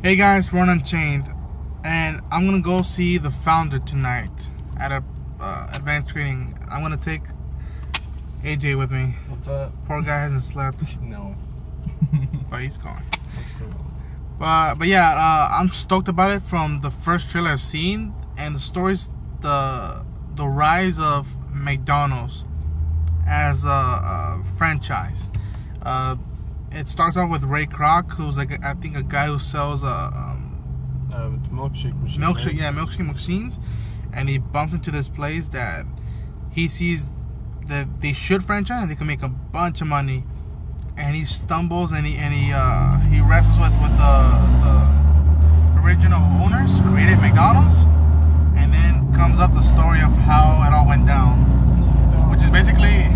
Hey guys, we're on Unchained, and I'm gonna go see the founder tonight at a advanced screening. I'm gonna take AJ with me. What's up? Poor guy hasn't slept. No. But he's gone. That's cool. But yeah, I'm stoked about it from the first trailer I've seen, and the story's the rise of McDonald's as a franchise. It starts off with Ray Kroc, who's like I think a guy who sells Milkshake machine. milkshake machines, and he bumps into this place that he sees that they should franchise and they can make a bunch of money, and he stumbles and he wrestles with the original owners, created McDonald's, and then comes up the story of how it all went down, which is basically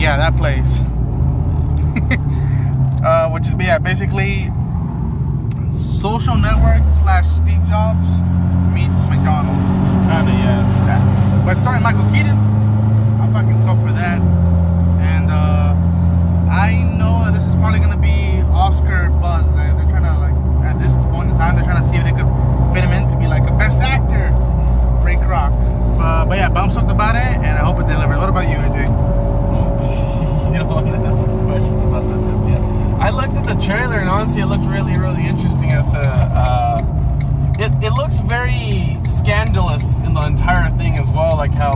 that place. Which is basically Social Network / Steve Jobs meets McDonald's. Kinda, yeah. But starring Michael Keaton, I'm fucking stoked for that. And I know that this is probably gonna be Oscar buzz. They're trying to at this point in time, they're trying to see if they could fit him in to be like a best actor, Ray Kroc. But I'm stoked about it, and I hope it delivers. What about you, AJ? You don't want to ask some questions about this just yet. I looked at the trailer and honestly it looked really, really interesting as to it looks very scandalous in the entire thing as well, like how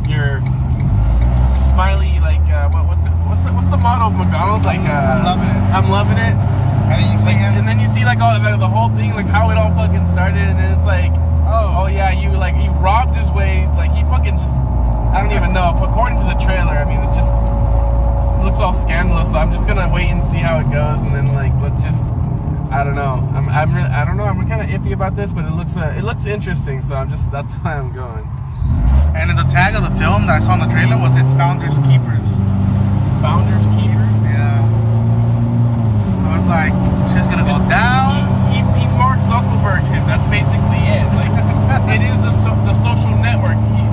your smiley what's the motto of McDonald's, like I'm loving it. I'm loving it. And then you see him. And then you see like all the whole thing, like how it all fucking started, and then it's like oh yeah, he robbed his way, like he fucking just, I don't even know. According to the trailer, I mean, it looks all scandalous. So I'm just gonna wait and see how it goes, and then let's just, I don't know. I don't know. I'm kind of iffy about this, but it looks interesting. So that's why I'm going. And in the tag of the film that I saw in the trailer was its founders keepers. Founders keepers. Yeah. So it's like shit's gonna go down. He Mark Zuckerberg him. That's basically it. Like it is the social network. He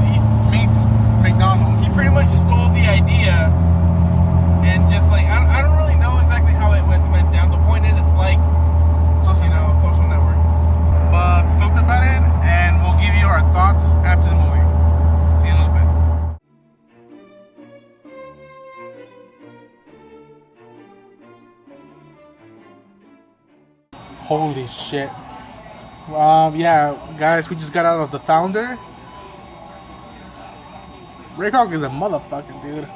meets McDonald's. He pretty much stole the idea, and just I don't really know exactly how it went down. The point is, it's like social network. But stoked about it, and we'll give you our thoughts after the movie. See you in a little bit. Holy shit. Yeah, guys, we just got out of the founder. Ray Kroc is a motherfucking dude.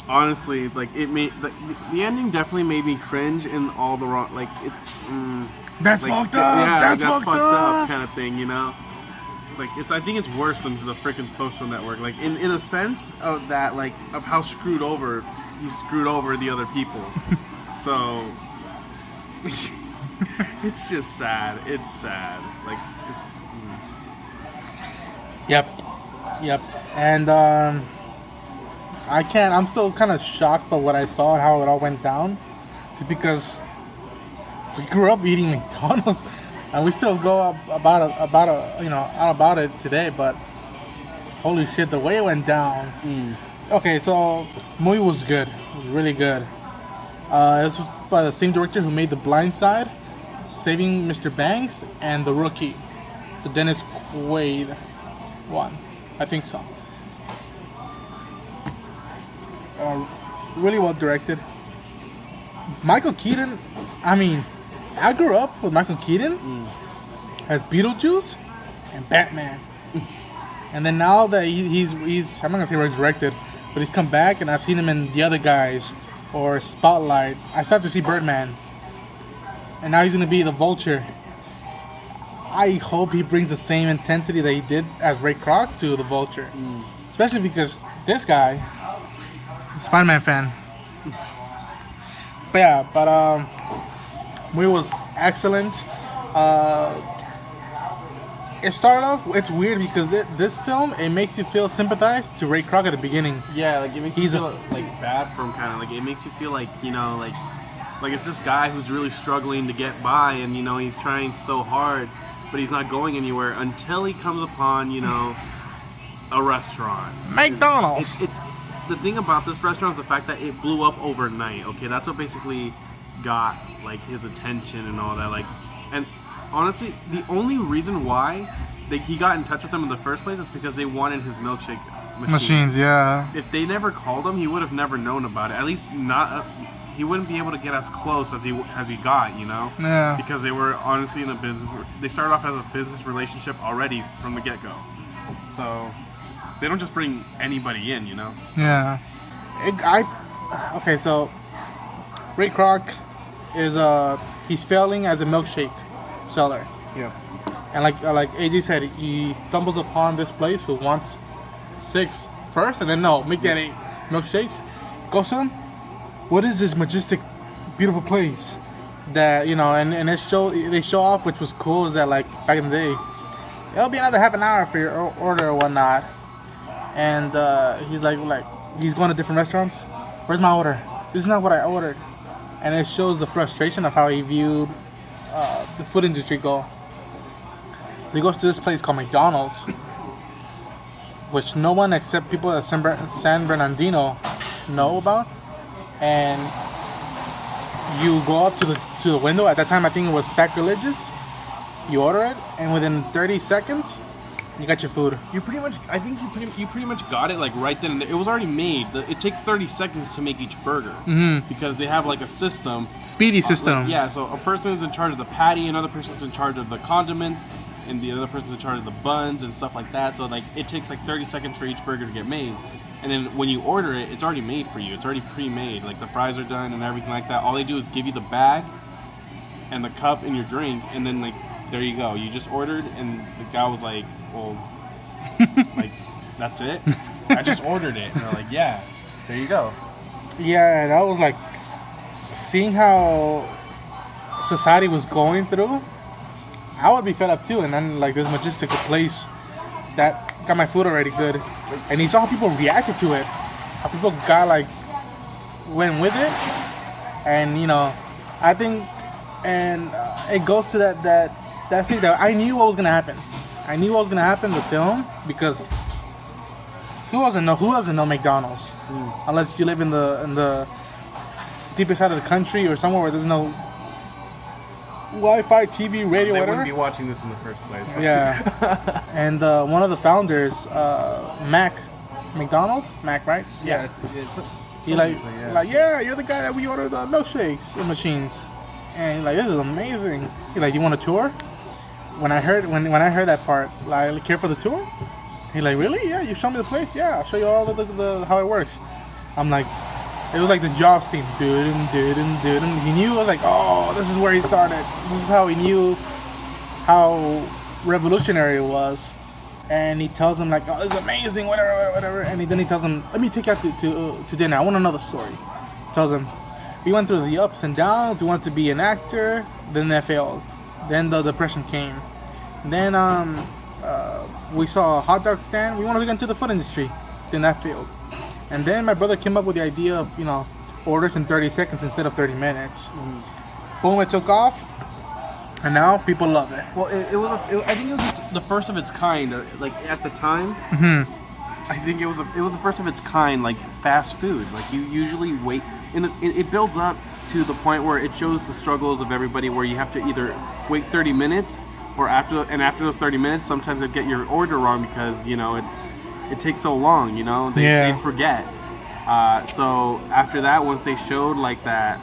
Honestly, it made the ending definitely made me cringe in all the wrong. That's fucked up. Yeah, That's got fucked up. kind of thing, you know. I think it's worse than the freaking Social Network. In a sense of that, of how he screwed over the other people. So it's just sad. It's sad. It's just. Yep. And I'm still kind of shocked by what I saw and how it all went down. Just because we grew up eating McDonald's, and we still go out about it today. But holy shit, the way it went down. Okay, so the movie was good. It was really good. This was by the same director who made The Blind Side, Saving Mr. Banks, and The Rookie, the Dennis Quaid one. I think so. Really well directed. Michael Keaton, I grew up with Michael Keaton as Beetlejuice and Batman. And then now that he's I'm not gonna say resurrected, but he's come back, and I've seen him in The Other Guys or Spotlight. I started to see Birdman, and now he's gonna be the Vulture. I hope he brings the same intensity that he did as Ray Kroc to the Vulture, especially because this guy, Spider-Man fan. But movie was excellent. It started off. It's weird because this film, it makes you feel sympathized to Ray Kroc at the beginning. Yeah, it makes you feel bad for him, kind of. It makes you feel like it's this guy who's really struggling to get by, and he's trying so hard, but he's not going anywhere until he comes upon a restaurant. McDonald's. It's the thing about this restaurant is the fact that it blew up overnight. Okay, that's what basically got like his attention and all that. Like, and honestly, the only reason why he got in touch with them in the first place is because they wanted his milkshake Machines, yeah. If they never called him, he would have never known about it. At least not. He wouldn't be able to get as close as he got, you know. Yeah. Because they were honestly in a business. They started off as a business relationship already from the get go. So they don't just bring anybody in, you know. Yeah. Okay, so Ray Kroc is he's failing as a milkshake seller. Yeah. And like AJ said, he stumbles upon this place who wants 6 first, and then make that 8 milkshakes. Goes to them. What is this majestic, beautiful place that and they show off, which was cool, is that like back in the day, it'll be another half an hour for your order or whatnot, and he's like he's going to different restaurants. Where's my order? This is not what I ordered, and it shows the frustration of how he viewed the food industry go. So he goes to this place called McDonald's, which no one except people at San Bernardino know about. And you go up to the window. At that time, I think it was sacrilegious. You order it, and within 30 seconds, you got your food. You pretty much got it like right then and there. It was already made. It takes 30 seconds to make each burger because they have like a system. Speedy system. Yeah, so a person is in charge of the patty, another person's in charge of the condiments, and the other person's in charge of the buns and stuff like that. So like it takes like 30 seconds for each burger to get made. And then when you order it, it's already made for you. It's already pre-made. Like the fries are done and everything like that. All they do is give you the bag and the cup and your drink, and then like there you go. You just ordered, and the guy was like, "Well, like that's it? I just ordered it." And they're like, "Yeah, there you go." Yeah, that was like seeing how society was going through. I would be fed up too, and then like this majestic place that got my food already good, and you saw how people reacted to it, how people went with it, and I think, and it goes to that thing that I knew what was gonna happen. I knew what was gonna happen in the film, because who doesn't know McDonald's unless you live in the deepest side of the country or somewhere where there's no Wi-Fi, TV, radio, they whatever. wouldn't be watching this in the first place. Yeah. And one of the founders, Mac McDonald's, right? Yeah. It's he you're the guy that we ordered the milkshakes and machines, and this is amazing. He you want a tour? When I heard that part, care for the tour? He really? Yeah, you show me the place? Yeah, I'll show you all the how it works. I'm like, it was like the Jaws theme. He knew, I was like, oh, this is where he started. This is how he knew how revolutionary it was. And he tells him oh, this is amazing, whatever. And then he tells him, let me take you out to dinner. I want to know the story. Tells him, he went through the ups and downs. He wanted to be an actor. Then that failed. Then the depression came. Then we saw a hot dog stand. We wanted to get into the food industry. Then that failed. And then my brother came up with the idea of, orders in 30 seconds instead of 30 minutes. Boom, it took off. And now people love it. Well, I think it was the first of its kind. At the time, I think it was the first of its kind. Like fast food. Like you usually wait, and it builds up to the point where it shows the struggles of everybody. Where you have to either wait 30 minutes, or after those 30 minutes, sometimes they get your order wrong because it takes so long. They forget. So after that, once they showed that.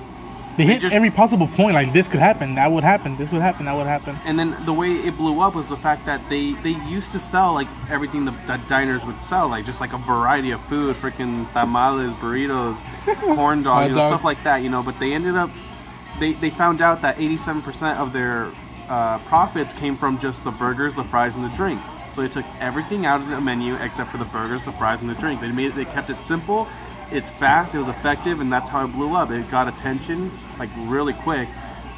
They hit every possible point, this could happen, that would happen, this would happen, that would happen. And then the way it blew up was the fact that they used to sell everything that diners would sell, just a variety of food, freaking tamales, burritos, corn dogs, stuff like that, But they ended up, they found out that 87% of their profits came from just the burgers, the fries, and the drink. So they took everything out of the menu except for the burgers, the fries, and the drink. They kept it simple. It's fast, it was effective, and that's how it blew up. It got attention really quick,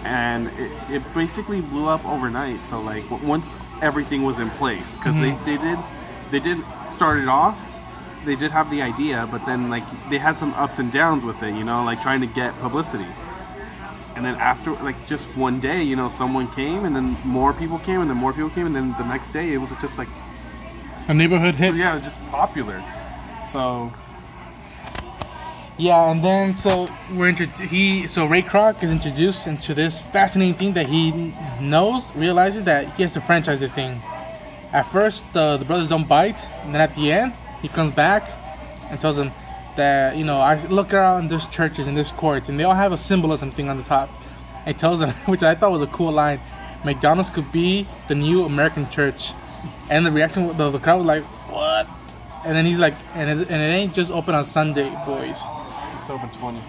and it basically blew up overnight. So once everything was in place, because they did start it off, they did have the idea, but then they had some ups and downs with it, trying to get publicity. And then after just one day, someone came, and then more people came, and then more people came, and then the next day it was just a neighborhood hit. Yeah, it was just popular. So Yeah, and then so Ray Kroc is introduced into this fascinating thing that he realizes that he has to franchise this thing. At first, the brothers don't bite, and then at the end, he comes back and tells them that, I look around these churches and this court, and they all have a symbolism thing on the top. And he tells them, which I thought was a cool line, McDonald's could be the new American church. And the reaction of the crowd was like, what? And then he's like, and it ain't just open on Sunday, boys. It's open 24/7.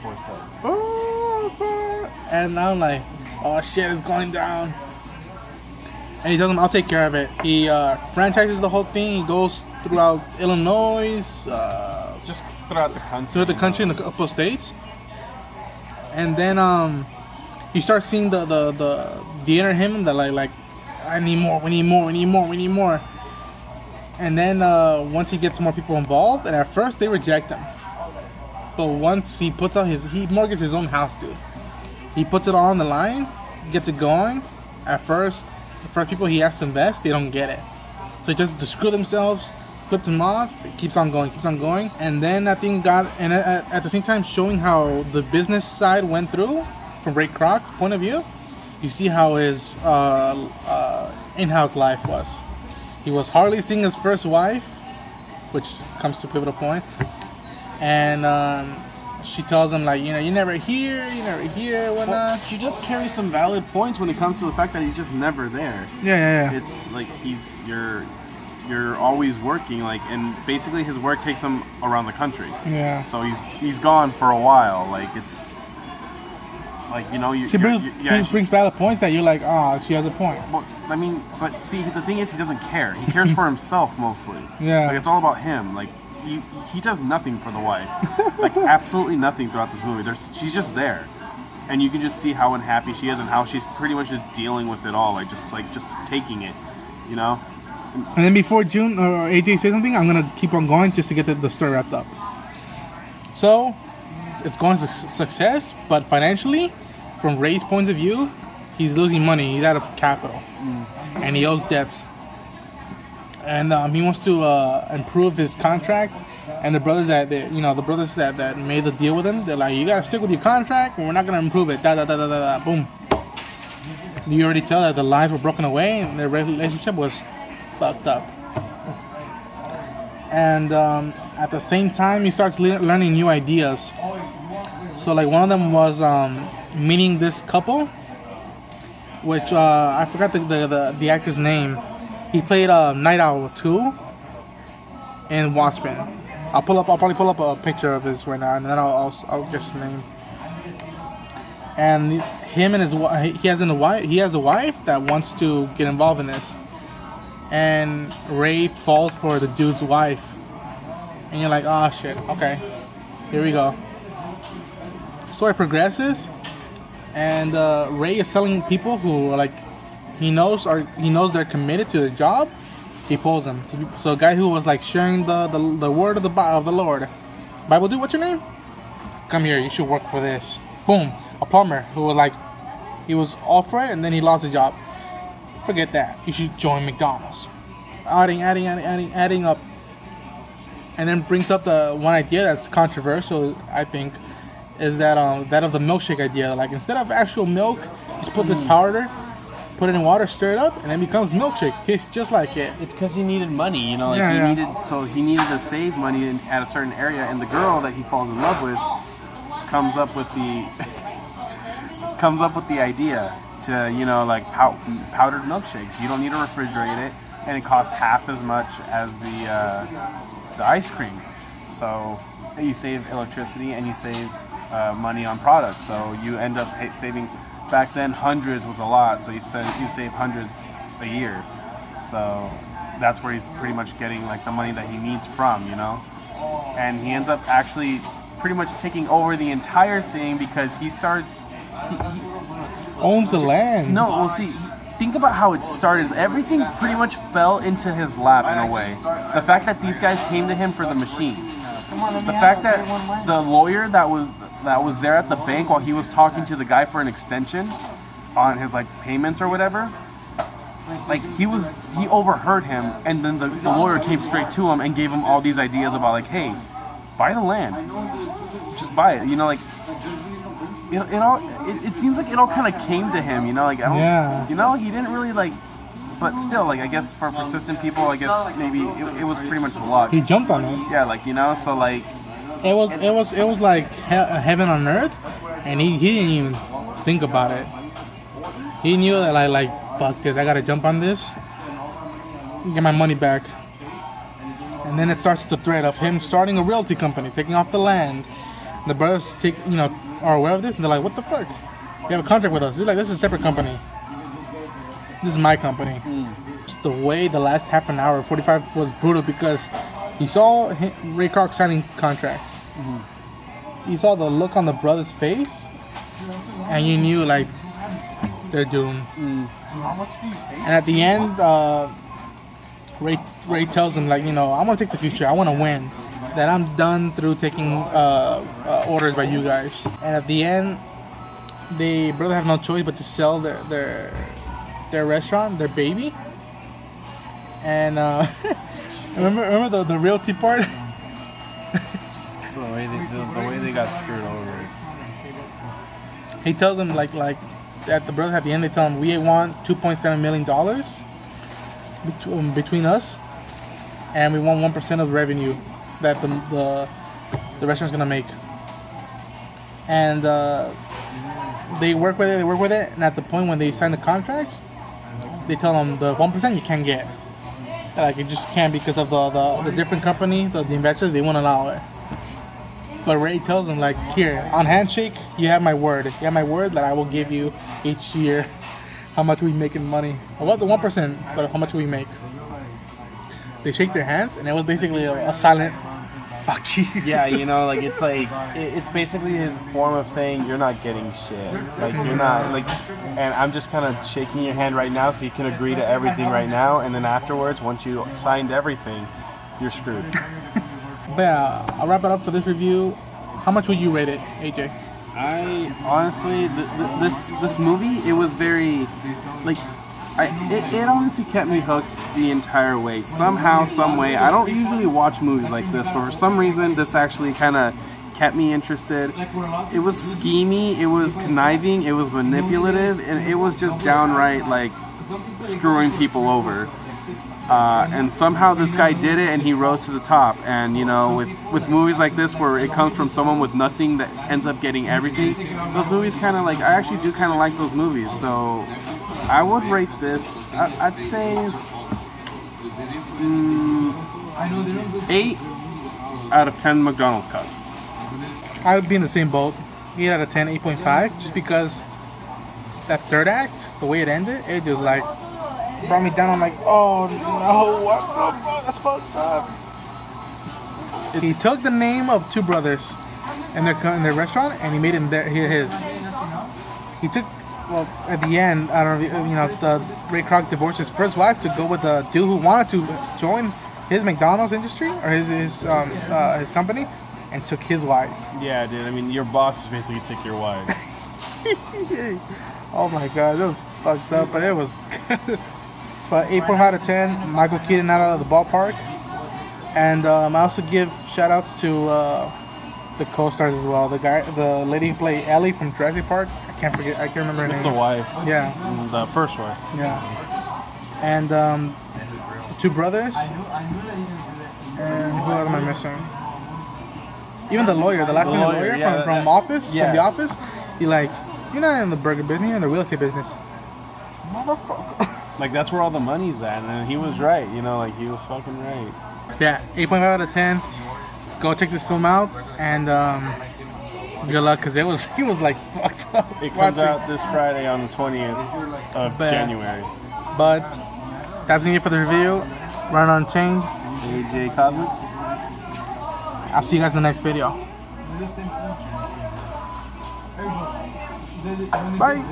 Oh, and I'm like, oh shit, it's going down. And he tells him, I'll take care of it. He franchises the whole thing. He goes throughout Illinois, Just throughout the country. throughout the country in a couple of states. And then you start seeing the inner him that like I need more, we need more. And then once he gets more people involved, and at first they reject him. But once he puts out he mortgages his own house, dude. He puts it all on the line, gets it going. At first, the first people he has to invest, they don't get it. So he just to screw themselves, flipped him off, it keeps on going. And then I think at the same time showing how the business side went through, from Ray Kroc's point of view, you see how his in-house life was. He was hardly seeing his first wife, which comes to a pivotal point. And she tells him, like, you're never here, whatnot. Well, she just carries some valid points when it comes to the fact that he's just never there. Yeah. It's like you're always working, like, and basically his work takes him around the country. Yeah. So he's gone for a while. Like, it's like, She brings valid points that you're like, she has a point. Well, I mean, but see, the thing is, he doesn't care. He cares for himself mostly. Yeah. Like, it's all about him. Like, he does nothing for the wife. Like, absolutely nothing throughout this movie. She's just there. And you can just see how unhappy she is and how she's pretty much just dealing with it all. Like, just taking it, And then before June or AJ says something, I'm going to keep on going just to get the story wrapped up. So, it's going to success, but financially, from Ray's point of view, he's losing money. He's out of capital. And he owes debts. And he wants to improve his contract. And the brothers that made the deal with him, they're like, you gotta stick with your contract, and we're not gonna improve it. Boom. You already tell that the lines were broken away, and their relationship was fucked up. And at the same time, he starts learning new ideas. So, like, one of them was meeting this couple, which I forgot the actor's name. He played Night Owl 2 in Watchmen. I'll probably pull up a picture of his right now, and then I'll guess his name. And him and his wife, he has a wife that wants to get involved in this. And Ray falls for the dude's wife, and you're like, oh shit, okay, here we go. Story progresses, and Ray is selling people who are like, he knows they're committed to the job. He pulls them. So a guy who was like sharing the word of the Lord, Bible dude, what's your name? Come here, you should work for this. Boom, a plumber who was like, he was all for it, and then he lost the job. Forget that. You should join McDonald's. Adding up, and then brings up the one idea that's controversial, I think, is that of the milkshake idea. Like, instead of actual milk, just put this powder, put it in water, stir it up, and it becomes milkshake. Tastes just like it. It's because he needed money, he needed to save money at a certain area, and the girl that he falls in love with comes up with the idea to like powdered milkshakes. You don't need to refrigerate it, and it costs half as much as the ice cream. So you save electricity and you save money on products. So you end up saving. Back then, hundreds was a lot, so you save hundreds a year. So that's where he's pretty much getting like the money that he needs from, And he ends up actually pretty much taking over the entire thing because he starts. He owns the land. No, well, see, think about how it started. Everything pretty much fell into his lap in a way. The fact that these guys came to him for the machine. The fact that the lawyer that was there at the bank while he was talking to the guy for an extension on his like payments or whatever, like he overheard him, and then the lawyer came straight to him and gave him all these ideas about like, hey, buy the land, just buy it. You know, like it seems like it all kind of came to him. You know, like I don't. Yeah. You know, he didn't really like. But still, like I guess for persistent people, I guess maybe it was pretty much luck. He jumped on it. Yeah, like you know, so like. It was like heaven on earth, and he didn't even think about it. He knew that like fuck this, I gotta jump on this, get my money back. And then it starts the thread of him starting a realty company, taking off the land. The brothers are aware of this, and they're like, what the fuck? You have a contract with us. They're like, this is a separate company. This is my company. Just the way the last half an hour, 45 was brutal because you saw Ray Kroc signing contracts. You saw the look on the brother's face, and you knew like they're doomed. And at the end, Ray tells him like, I'm gonna take the future. I want to win. That I'm done through taking orders by you guys. And at the end, the brother have no choice but to sell their restaurant, their baby. And remember the realty part? The way they got screwed over. He tells them like at the brother at the end, they tell him we want $2.7 million between us, and we want 1% of the revenue that the restaurant's gonna make. And they work with it, and at the point when they sign the contracts, they tell them the 1% you can't get. Like, it just can't because of the different company, the investors, they won't allow it. But Ray tells them, like, here, on handshake, you have my word. You have my word that I will give you each year how much we make in money. Well, the 1%, but how much we make. They shake their hands, and it was basically a silent fuck you. Yeah, it's basically his form of saying you're not getting shit. Like, you're not, like, and I'm just kind of shaking your hand right now so you can agree to everything right now, and then afterwards, once you signed everything, you're screwed. But yeah, I'll wrap it up for this review. How much would you rate it, AJ? I honestly, this movie, it was very, like, it honestly kept me hooked the entire way. Somehow, some way. I don't usually watch movies like this, but for some reason, this actually kind of kept me interested. It was schemy, it was conniving, it was manipulative, and it was just downright, like, screwing people over. And somehow this guy did it, and he rose to the top. And with movies like this, where it comes from someone with nothing that ends up getting everything, those movies kind of like, I actually do kind of like those movies. So I would rate this, I'd say 8 out of 10 McDonald's cups. I would be in the same boat. 8 out of 10, 8.5, just because that third act, the way it ended, it just like brought me down. I'm like, oh no, what the fuck? That's fucked up. He took the name of two brothers in their restaurant, and he made him his. He took, well, at the end, I don't know, Ray Kroc divorced his first wife to go with the dude who wanted to join his McDonald's industry or his company, and took his wife. Yeah, dude. I mean, your boss basically took your wife. Oh my god, that was fucked up, but it was good. But 8.5 out of 10, Michael Keaton out of the ballpark. And I also give shout outs to the co-stars as well. The lady who played Ellie from Jurassic Park. I can't remember her name. It's the wife. Yeah. The first wife. Yeah. And the two brothers. And who else am I missing? Even the lawyer, the last minute lawyer yeah, from Office, yeah. from The Office. You're not in the burger business, you're in the real estate business. Motherfucker. Like, that's where all the money's at, and he was right, he was fucking right. Yeah, 8.5 out of 10. Go check this film out, and good luck, because it was like fucked up. It comes out this Friday on the 20th of January. But that's gonna be it for the review. Run Unchained. AJ Cosmic. I'll see you guys in the next video. Bye.